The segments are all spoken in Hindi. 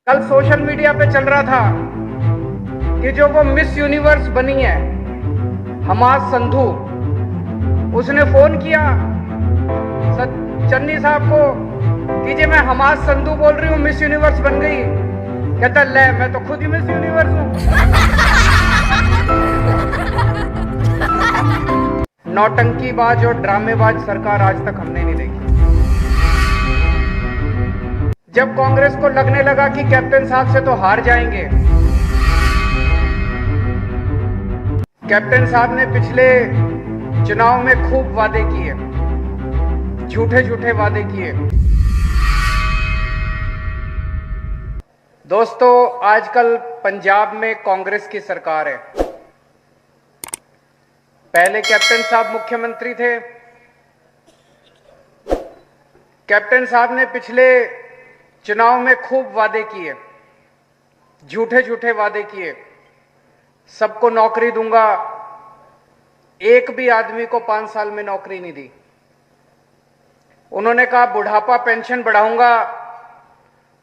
कल सोशल मीडिया पे चल रहा था कि जो वो मिस यूनिवर्स बनी है हमास संधू, उसने फोन किया चन्नी साहब को कि जी मैं हमास संधू बोल रही हूँ, मिस यूनिवर्स बन गई। कहता ले मैं तो खुद ही मिस यूनिवर्स हूँ। नौटंकीबाज और ड्रामेबाज सरकार आज तक हमने नहीं देखी। जब कांग्रेस को लगने लगा कि कैप्टन साहब से तो हार जाएंगे, कैप्टन साहब ने पिछले चुनाव में खूब वादे किए, झूठे झूठे वादे किए। दोस्तों, आजकल पंजाब में कांग्रेस की सरकार है। पहले कैप्टन साहब मुख्यमंत्री थे। कैप्टन साहब ने पिछले चुनाव में खूब वादे किए, झूठे झूठे वादे किए। सबको नौकरी दूंगा, एक भी आदमी को 5 साल में नौकरी नहीं दी। उन्होंने कहा बुढ़ापा पेंशन बढ़ाऊंगा,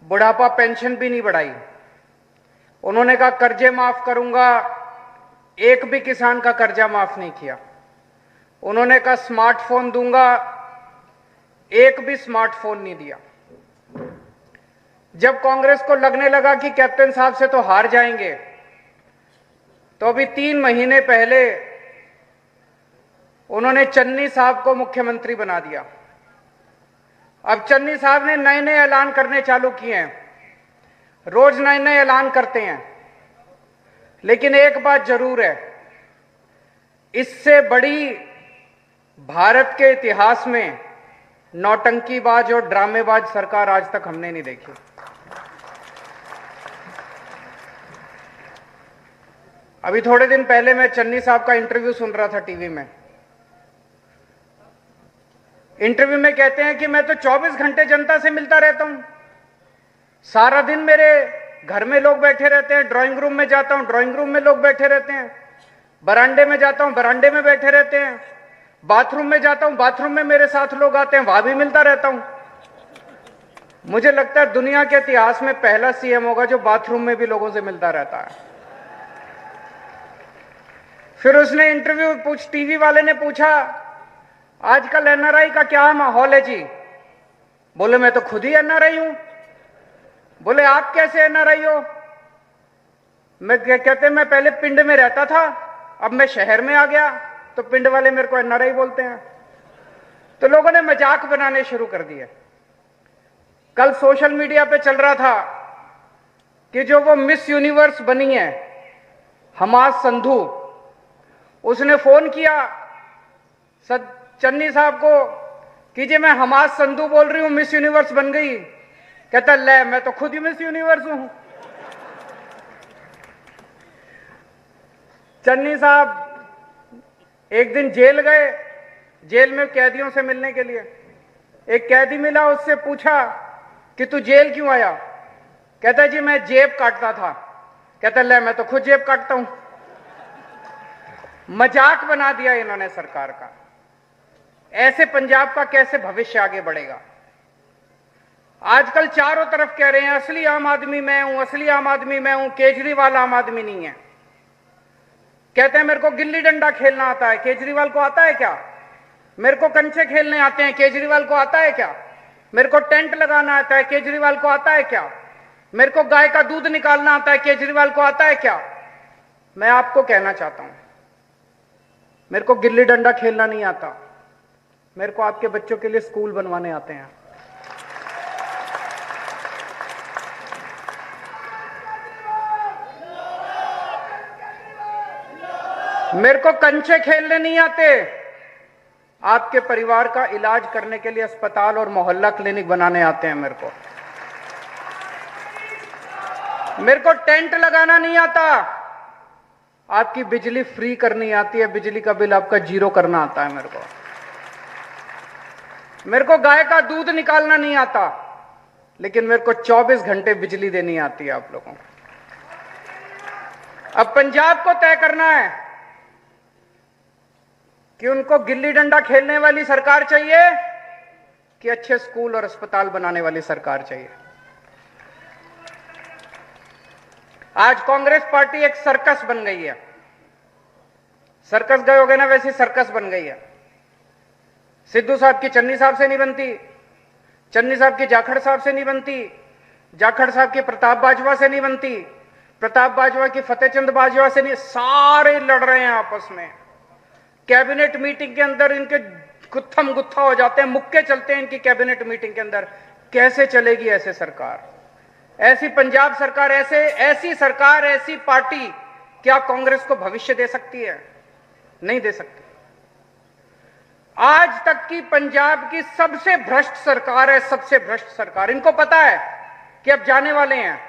बुढ़ापा पेंशन भी नहीं बढ़ाई। उन्होंने कहा कर्जे माफ करूंगा, एक भी किसान का कर्जा माफ नहीं किया। उन्होंने कहा स्मार्टफोन दूंगा, एक भी स्मार्टफोन नहीं दिया। जब कांग्रेस को लगने लगा कि कैप्टन साहब से तो हार जाएंगे, तो अभी 3 महीने पहले उन्होंने चन्नी साहब को मुख्यमंत्री बना दिया। अब चन्नी साहब ने नए नए ऐलान करने चालू किए हैं, रोज नए नए ऐलान करते हैं। लेकिन एक बात जरूर है, इससे बड़ी भारत के इतिहास में नौटंकीबाज और ड्रामेबाज सरकार आज तक हमने नहीं देखी। अभी थोड़े दिन पहले मैं चन्नी साहब का इंटरव्यू सुन रहा था टीवी में। इंटरव्यू में कहते हैं कि मैं तो 24 घंटे जनता से मिलता रहता हूं, सारा दिन मेरे घर में लोग बैठे रहते हैं, ड्राइंग रूम में जाता हूं, ड्राइंग रूम में लोग बैठे रहते हैं, बरामदे में जाता हूं, बरामदे में बैठे रहते हैं, बाथरूम में जाता हूं, बाथरूम में मेरे साथ लोग आते हैं, वहां भी मिलता रहता हूं। मुझे लगता है दुनिया के इतिहास में पहला सीएम होगा जो बाथरूम में भी लोगों से मिलता रहता है। फिर उसने इंटरव्यू टीवी वाले ने पूछा आजकल एनआरआई का क्या माहौल है जी? बोले मैं तो खुद ही एनआरआई हूं। बोले आप कैसे एनआरआई हो? मैं कहते मैं पहले पिंड में रहता था, अब मैं शहर में आ गया, तो पिंड वाले मेरे को एनआरआई बोलते हैं। तो लोगों ने मजाक बनाने शुरू कर दिए। कल सोशल मीडिया पे चल रहा था कि जो वो मिस यूनिवर्स बनी है हमास संधू, उसने फोन किया चन्नी साहब को कि जी मैं हमास संधू बोल रही हूं, मिस यूनिवर्स बन गई। कहता ले मैं तो खुद ही मिस यूनिवर्स हूं। चन्नी साहब एक दिन जेल गए, जेल में कैदियों से मिलने के लिए। एक कैदी मिला, उससे पूछा कि तू जेल क्यों आया? कहता जी मैं जेब काटता था। कहता ले मैं तो खुद जेब काटता हूं। मजाक बना दिया इन्होंने सरकार का। ऐसे पंजाब का कैसे भविष्य आगे बढ़ेगा? आजकल चारों तरफ कह रहे हैं असली आम आदमी मैं हूं, असली आम आदमी मैं हूं, केजरीवाल आम आदमी नहीं है। कहते हैं मेरे को गिल्ली डंडा खेलना आता है, केजरीवाल को आता है क्या? मेरे को कंचे खेलने आते हैं, केजरीवाल को आता है क्या? मेरे को टेंट लगाना आता है, केजरीवाल को आता है क्या? मेरे को गाय का दूध निकालना आता है, केजरीवाल को आता है क्या? मैं आपको कहना चाहता हूं, मेरे को गिल्ली डंडा खेलना नहीं आता, मेरे को आपके बच्चों के लिए स्कूल बनवाने आते हैं। मेरे को कंचे खेलने नहीं आते, आपके परिवार का इलाज करने के लिए अस्पताल और मोहल्ला क्लिनिक बनाने आते हैं। मेरे को टेंट लगाना नहीं आता, आपकी बिजली फ्री करनी आती है, बिजली का बिल आपका 0 करना आता है। मेरे को गाय का दूध निकालना नहीं आता, लेकिन मेरे को 24 घंटे बिजली देनी आती है आप लोगों को। अब पंजाब को तय करना है कि उनको गिल्ली डंडा खेलने वाली सरकार चाहिए कि अच्छे स्कूल और अस्पताल बनाने वाली सरकार चाहिए। आज कांग्रेस पार्टी एक सर्कस बन गई है। सर्कस गए होगे ना, वैसी सर्कस बन गई है। सिद्धू साहब की चन्नी साहब से नहीं बनती, चन्नी साहब की जाखड़ साहब से नहीं बनती, जाखड़ साहब की प्रताप बाजवा से नहीं बनती, प्रताप बाजवा की फतेहचंद बाजवा से नहीं। सारे लड़ रहे हैं आपस में। कैबिनेट मीटिंग के अंदर इनके गुत्थम गुत्था हो जाते हैं, मुक्के चलते हैं इनकी कैबिनेट मीटिंग के अंदर। कैसे चलेगी ऐसे सरकार, ऐसी पंजाब सरकार, ऐसी सरकार, ऐसी पार्टी क्या कांग्रेस को भविष्य दे सकती है? नहीं दे सकती। आज तक की पंजाब की सबसे भ्रष्ट सरकार है, सबसे भ्रष्ट सरकार। इनको पता है कि अब जाने वाले हैं,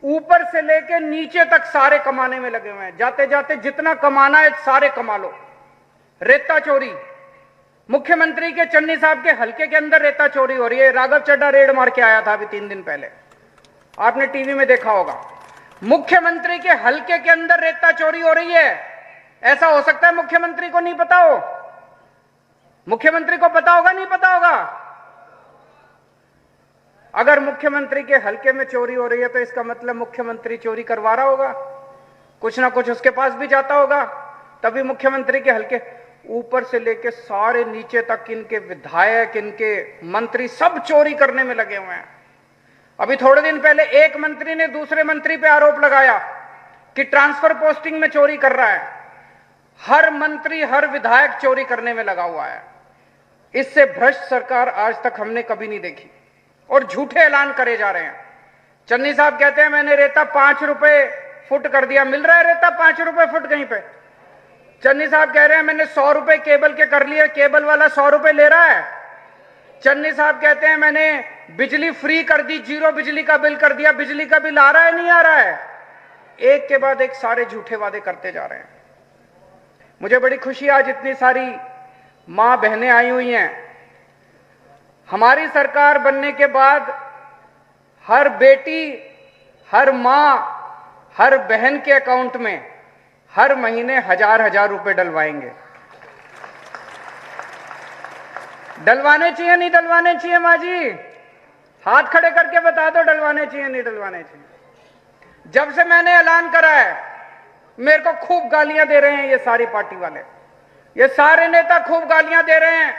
ऊपर से लेके नीचे तक सारे कमाने में लगे हुए हैं। जाते जाते जितना कमाना है सारे कमा लो। रेता चोरी, मुख्यमंत्री के चन्नी साहब के हलके के अंदर रेता चोरी हो रही है। राघव चड्ढा रेड मार के आया था अभी 3 दिन पहले, आपने टीवी में देखा होगा। मुख्यमंत्री के हलके के अंदर रेता चोरी हो रही है। ऐसा हो सकता है मुख्यमंत्री को नहीं पता हो? मुख्यमंत्री को पता होगा, नहीं पता होगा? अगर मुख्यमंत्री के हलके में चोरी हो रही है तो इसका मतलब मुख्यमंत्री चोरी करवा रहा होगा, कुछ ना कुछ उसके पास भी जाता होगा, तभी मुख्यमंत्री के हलके। ऊपर से लेके सारे नीचे तक इनके विधायक, इनके मंत्री सब चोरी करने में लगे हुए हैं। अभी थोड़े दिन पहले एक मंत्री ने दूसरे मंत्री पे आरोप लगाया कि ट्रांसफर पोस्टिंग में चोरी कर रहा है। हर मंत्री, हर विधायक चोरी करने में लगा हुआ है। इससे भ्रष्ट सरकार आज तक हमने कभी नहीं देखी, और झूठे ऐलान करे जा रहे हैं। चन्नी साहब कहते हैं मैंने रेता 5 रुपए फुट कर दिया। मिल रहा है रेता 5 रुपए फुट कहीं पे? चन्नी साहब कह रहे हैं मैंने 100 रुपए केबल के कर लिए, केबल वाला 100 रुपए ले रहा है। चन्नी साहब कहते हैं मैंने बिजली फ्री कर दी, 0 बिजली का बिल कर दिया। बिजली का बिल आ रहा है, नहीं आ रहा है? एक के बाद एक सारे झूठे वादे करते जा रहे हैं। मुझे बड़ी खुशी, आज इतनी सारी मां बहनें आई हुई हैं। हमारी सरकार बनने के बाद हर बेटी, हर मां, हर बहन के अकाउंट में हर महीने 1000 रुपए डलवाएंगे। डलवाने चाहिए, नहीं डलवाने चाहिए? मां जी हाथ खड़े करके बता दो, डलवाने चाहिए, नहीं डलवाने चाहिए? जब से मैंने ऐलान करा है, मेरे को खूब गालियां दे रहे हैं ये सारी पार्टी वाले, ये सारे नेता खूब गालियां दे रहे हैं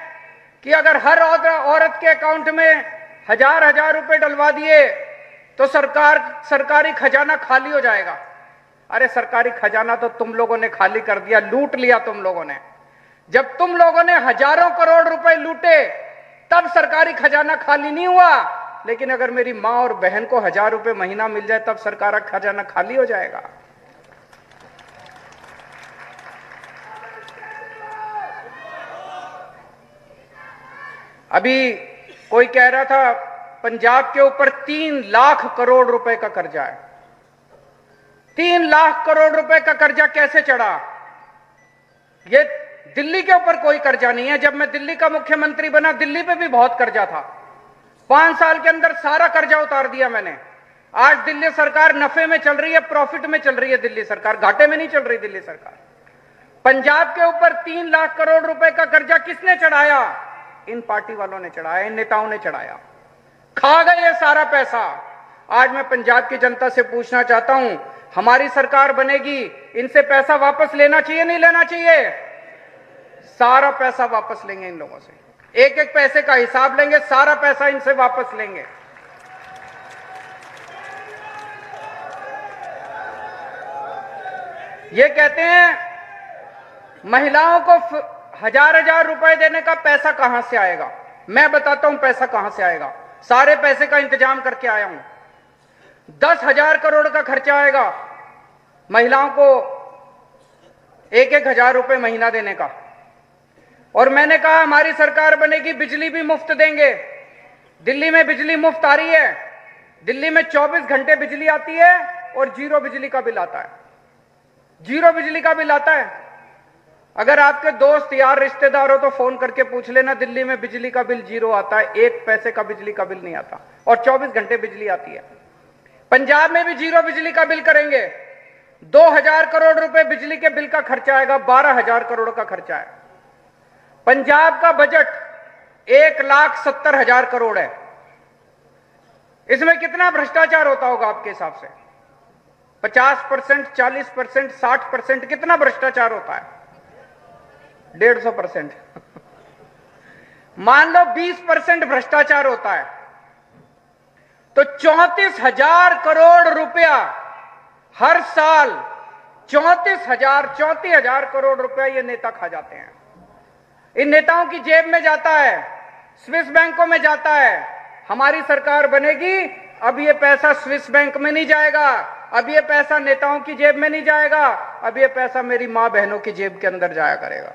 कि अगर हर औरत के अकाउंट में 1000 रुपए डलवा दिए तो सरकारी खजाना खाली हो जाएगा। अरे सरकारी खजाना तो तुम लोगों ने खाली कर दिया, लूट लिया तुम लोगों ने। जब तुम लोगों ने हजारों करोड़ रुपए लूटे तब सरकारी खजाना खाली नहीं हुआ, लेकिन अगर मेरी मां और बहन को 1000 रुपए महीना मिल जाए तब सरकारी खजाना खाली हो जाएगा। अभी कोई कह रहा था पंजाब के ऊपर 3 लाख करोड़ रुपए का कर्जा है। 3 लाख करोड़ रुपए का कर्जा कैसे चढ़ा? ये दिल्ली के ऊपर कोई कर्जा नहीं है। जब मैं दिल्ली का मुख्यमंत्री बना, दिल्ली पे भी बहुत कर्जा था। 5 साल के अंदर सारा कर्जा उतार दिया मैंने। आज दिल्ली सरकार नफे में चल रही है, प्रॉफिट में चल रही है दिल्ली सरकार, घाटे में नहीं चल रही दिल्ली सरकार। पंजाब के ऊपर 3 लाख करोड़ रुपए का कर्जा किसने चढ़ाया? इन पार्टी वालों ने चढ़ाया, इन नेताओं ने चढ़ाया। खा गए ये सारा पैसा। आज मैं पंजाब की जनता से पूछना चाहता हूं, हमारी सरकार बनेगी, इनसे पैसा वापस लेना चाहिए, नहीं लेना चाहिए? सारा पैसा वापस लेंगे इन लोगों से, एक एक पैसे का हिसाब लेंगे, सारा पैसा इनसे वापस लेंगे। ये कहते हैं महिलाओं को 1000 रुपए देने का पैसा कहां से आएगा? मैं बताता हूं पैसा कहां से आएगा। सारे पैसे का इंतजाम करके आया हूं। 10,000 करोड़ का खर्चा आएगा महिलाओं को 1-1 हजार रुपए महीना देने का। और मैंने कहा हमारी सरकार बनेगी, बिजली भी मुफ्त देंगे। दिल्ली में बिजली मुफ्त आ रही है। दिल्ली में 24 घंटे बिजली आती है और 0 बिजली का बिल आता है। 0 बिजली का बिल आता है। अगर आपके दोस्त यार रिश्तेदार हो तो फोन करके पूछ लेना, दिल्ली में बिजली का बिल 0 आता है, 1 पैसे का बिजली का बिल नहीं आता, और 24 घंटे बिजली आती है। पंजाब में भी 0 बिजली का बिल करेंगे। 2000 करोड़ रुपए बिजली के बिल का खर्चा आएगा, 12,000 करोड़ का खर्चा है। पंजाब का बजट 1,70,000 करोड़ है। इसमें कितना भ्रष्टाचार होता होगा आपके हिसाब से? 50%, 40%, 60%, कितना भ्रष्टाचार होता है? 150%। मान लो 20% भ्रष्टाचार होता है, तो 34,000 करोड़ रुपया हर साल, 34,000 करोड़ रुपया ये नेता खा जाते हैं। इन नेताओं की जेब में जाता है, स्विस बैंकों में जाता है। हमारी सरकार बनेगी, अब ये पैसा स्विस बैंक में नहीं जाएगा, अब ये पैसा नेताओं की जेब में नहीं जाएगा, अब ये पैसा मेरी मां बहनों की जेब के अंदर जाया करेगा।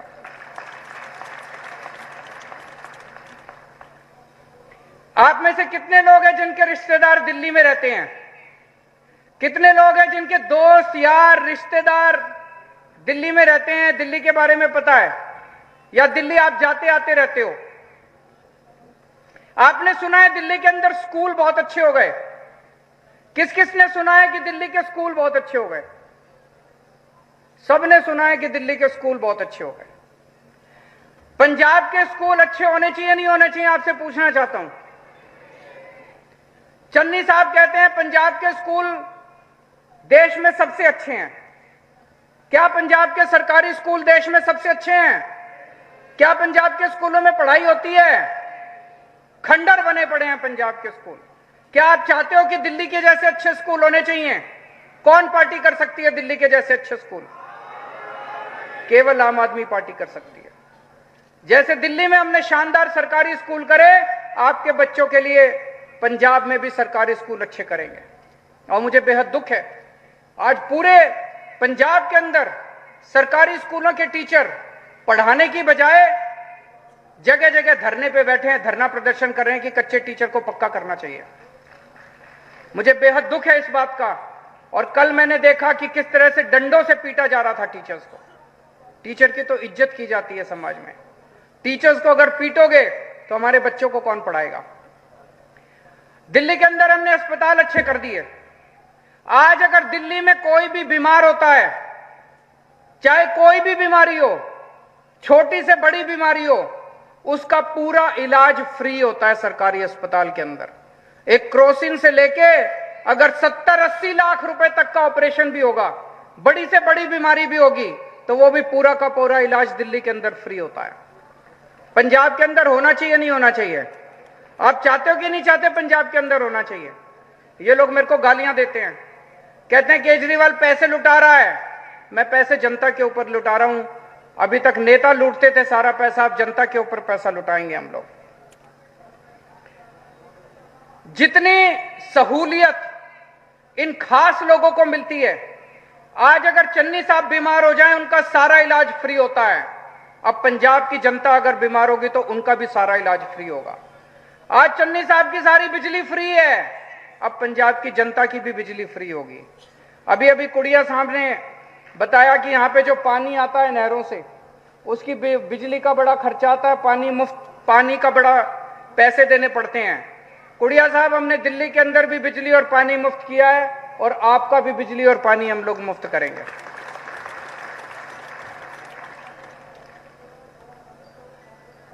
आप में से कितने लोग हैं जिनके रिश्तेदार दिल्ली में रहते हैं? कितने लोग हैं जिनके दोस्त, यार, रिश्तेदार दिल्ली में रहते हैं? दिल्ली के बारे में पता है, या दिल्ली आप जाते आते रहते हो? आपने सुना है दिल्ली के अंदर स्कूल बहुत अच्छे हो गए? किस किस ने सुना है कि दिल्ली के स्कूल बहुत अच्छे हो गए? सबने सुना है कि दिल्ली के स्कूल बहुत अच्छे हो गए। पंजाब के स्कूल अच्छे होने चाहिए, नहीं होने चाहिए? आपसे पूछना चाहता हूं। चन्नी साहब कहते हैं पंजाब के स्कूल देश में सबसे अच्छे हैं। क्या पंजाब के सरकारी स्कूल देश में सबसे अच्छे हैं? क्या पंजाब के स्कूलों में पढ़ाई होती है? खंडर बने पड़े हैं पंजाब के स्कूल। क्या आप चाहते हो कि दिल्ली के जैसे अच्छे स्कूल होने चाहिए? कौन पार्टी कर सकती है दिल्ली के जैसे अच्छे स्कूल? केवल आम आदमी पार्टी कर सकती है। जैसे दिल्ली में हमने शानदार सरकारी स्कूल करे, आपके बच्चों के लिए पंजाब में भी सरकारी स्कूल अच्छे करेंगे। और मुझे बेहद दुख है, आज पूरे पंजाब के अंदर सरकारी स्कूलों के टीचर पढ़ाने की बजाय जगह जगह धरने पे बैठे हैं, धरना प्रदर्शन कर रहे हैं कि कच्चे टीचर को पक्का करना चाहिए। मुझे बेहद दुख है इस बात का। और कल मैंने देखा कि किस तरह से डंडों से पीटा जा रहा था टीचर्स को। टीचर की तो इज्जत की जाती है समाज में। टीचर्स को अगर पीटोगे तो हमारे बच्चों को कौन पढ़ाएगा? दिल्ली के अंदर हमने अस्पताल अच्छे कर दिए। आज अगर दिल्ली में कोई भी बीमार होता है, चाहे कोई भी बीमारी हो, छोटी से बड़ी बीमारी हो, उसका पूरा इलाज फ्री होता है सरकारी अस्पताल के अंदर। एक क्रोसिन से लेके अगर 70-80 लाख रुपए तक का ऑपरेशन भी होगा, बड़ी से बड़ी बीमारी भी होगी, तो वो भी पूरा का पूरा इलाज दिल्ली के अंदर फ्री होता है। पंजाब के अंदर होना चाहिए, नहीं होना चाहिए? आप चाहते हो कि नहीं चाहते पंजाब के अंदर होना चाहिए? ये लोग मेरे को गालियां देते हैं, कहते हैं केजरीवाल पैसे लुटा रहा है। मैं पैसे जनता के ऊपर लुटा रहा हूं। अभी तक नेता लूटते थे सारा पैसा, अब जनता के ऊपर पैसा लुटाएंगे हम लोग। जितनी सहूलियत इन खास लोगों को मिलती है, आज अगर चन्नी साहब बीमार हो जाएं, उनका सारा इलाज फ्री होता है। अब पंजाब की जनता अगर बीमार होगी तो उनका भी सारा इलाज फ्री होगा। आज चन्नी साहब की सारी बिजली फ्री है, अब पंजाब की जनता की भी बिजली फ्री होगी। अभी अभी कुड़िया साहब ने बताया कि यहाँ पे जो पानी आता है नहरों से, उसकी बिजली का बड़ा खर्चा आता है, पानी मुफ्त, पानी का बड़ा पैसे देने पड़ते हैं। कुड़िया साहब, हमने दिल्ली के अंदर भी बिजली और पानी मुफ्त किया है, और आपका भी बिजली और पानी हम लोग मुफ्त करेंगे।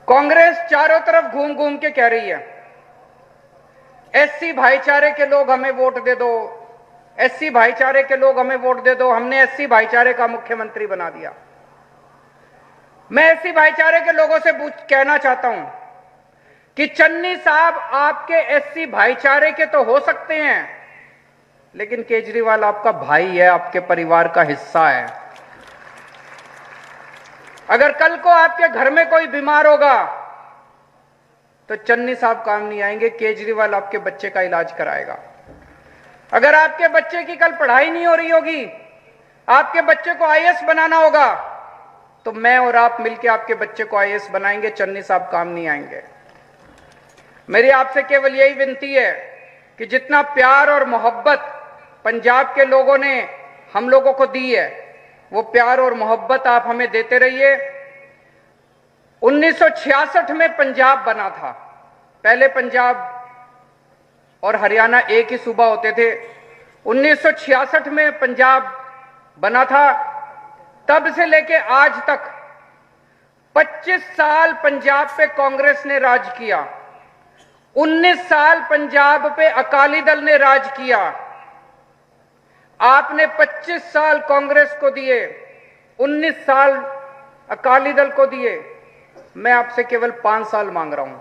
कांग्रेस चारों तरफ घूम घूम के कह रही है एससी भाईचारे के लोग हमें वोट दे दो, एससी भाईचारे के लोग हमें वोट दे दो, हमने एससी भाईचारे का मुख्यमंत्री बना दिया। मैं एससी भाईचारे के लोगों से कहना चाहता हूं कि चन्नी साहब आपके एससी भाईचारे के तो हो सकते हैं, लेकिन केजरीवाल आपका भाई है, आपके परिवार का हिस्सा है। अगर कल को आपके घर में कोई बीमार होगा तो चन्नी साहब काम नहीं आएंगे, केजरीवाल आपके बच्चे का इलाज कराएगा। अगर आपके बच्चे की कल पढ़ाई नहीं हो रही होगी, आपके बच्चे को आईएएस बनाना होगा, तो मैं और आप मिलकर आपके बच्चे को आईएएस बनाएंगे, चन्नी साहब काम नहीं आएंगे। मेरी आपसे केवल यही विनती है कि जितना प्यार और मोहब्बत पंजाब के लोगों ने हम लोगों को दी है, वो प्यार और मोहब्बत आप हमें देते रहिए। 1966 में पंजाब बना था। पहले पंजाब और हरियाणा एक ही सूबा होते थे। 1966 में पंजाब बना था। तब से लेके आज तक 25 साल पंजाब पे कांग्रेस ने राज किया, 19 साल पंजाब पे अकाली दल ने राज किया। आपने 25 साल कांग्रेस को दिए, 19 साल अकाली दल को दिए, मैं आपसे केवल 5 साल मांग रहा हूं।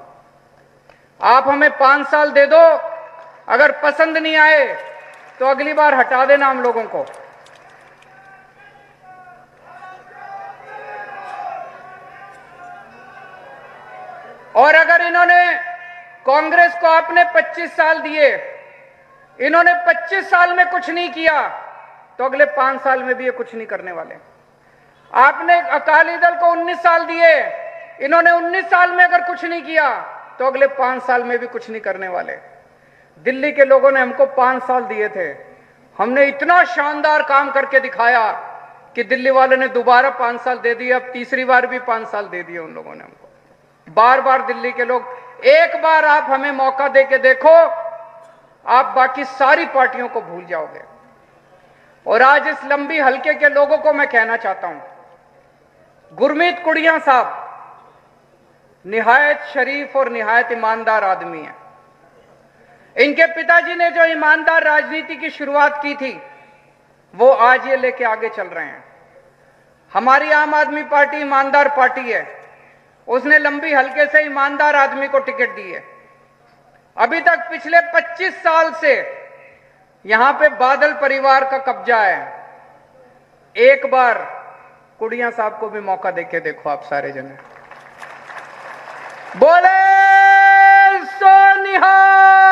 आप हमें 5 साल दे दो, अगर पसंद नहीं आए तो अगली बार हटा देना हम लोगों को। और अगर इन्होंने कांग्रेस को आपने 25 साल दिए, इन्होंने 25 साल में कुछ नहीं किया तो अगले 5 साल में भी ये कुछ नहीं करने वाले। आपने अकाली दल को 19 साल दिए, इन्होंने 19 साल में अगर कुछ नहीं किया तो अगले 5 साल में भी कुछ नहीं करने वाले। दिल्ली के लोगों ने हमको 5 साल दिए थे, हमने इतना शानदार काम करके दिखाया कि दिल्ली वाले ने दोबारा 5 साल दे दिए, अब तीसरी बार भी 5 साल दे दिए उन लोगों ने हमको। बार बार दिल्ली के लोग, एक बार आप हमें मौका दे के देखो, आप बाकी सारी पार्टियों को भूल जाओगे। और आज इस लंबी हलके के लोगों को मैं कहना चाहता हूं, गुरमीत कुड़ियां साहब निहायत शरीफ और निहायत ईमानदार आदमी हैं। इनके पिताजी ने जो ईमानदार राजनीति की शुरुआत की थी वो आज ये लेके आगे चल रहे हैं। हमारी आम आदमी पार्टी ईमानदार पार्टी है, उसने लंबी हलके से ईमानदार आदमी को टिकट दी है। अभी तक पिछले 25 साल से यहां पे बादल परिवार का कब्जा है। एक बार कुड़ियां साहब को भी मौका देके देखो आप सारे जने। बोले सोनिहाल।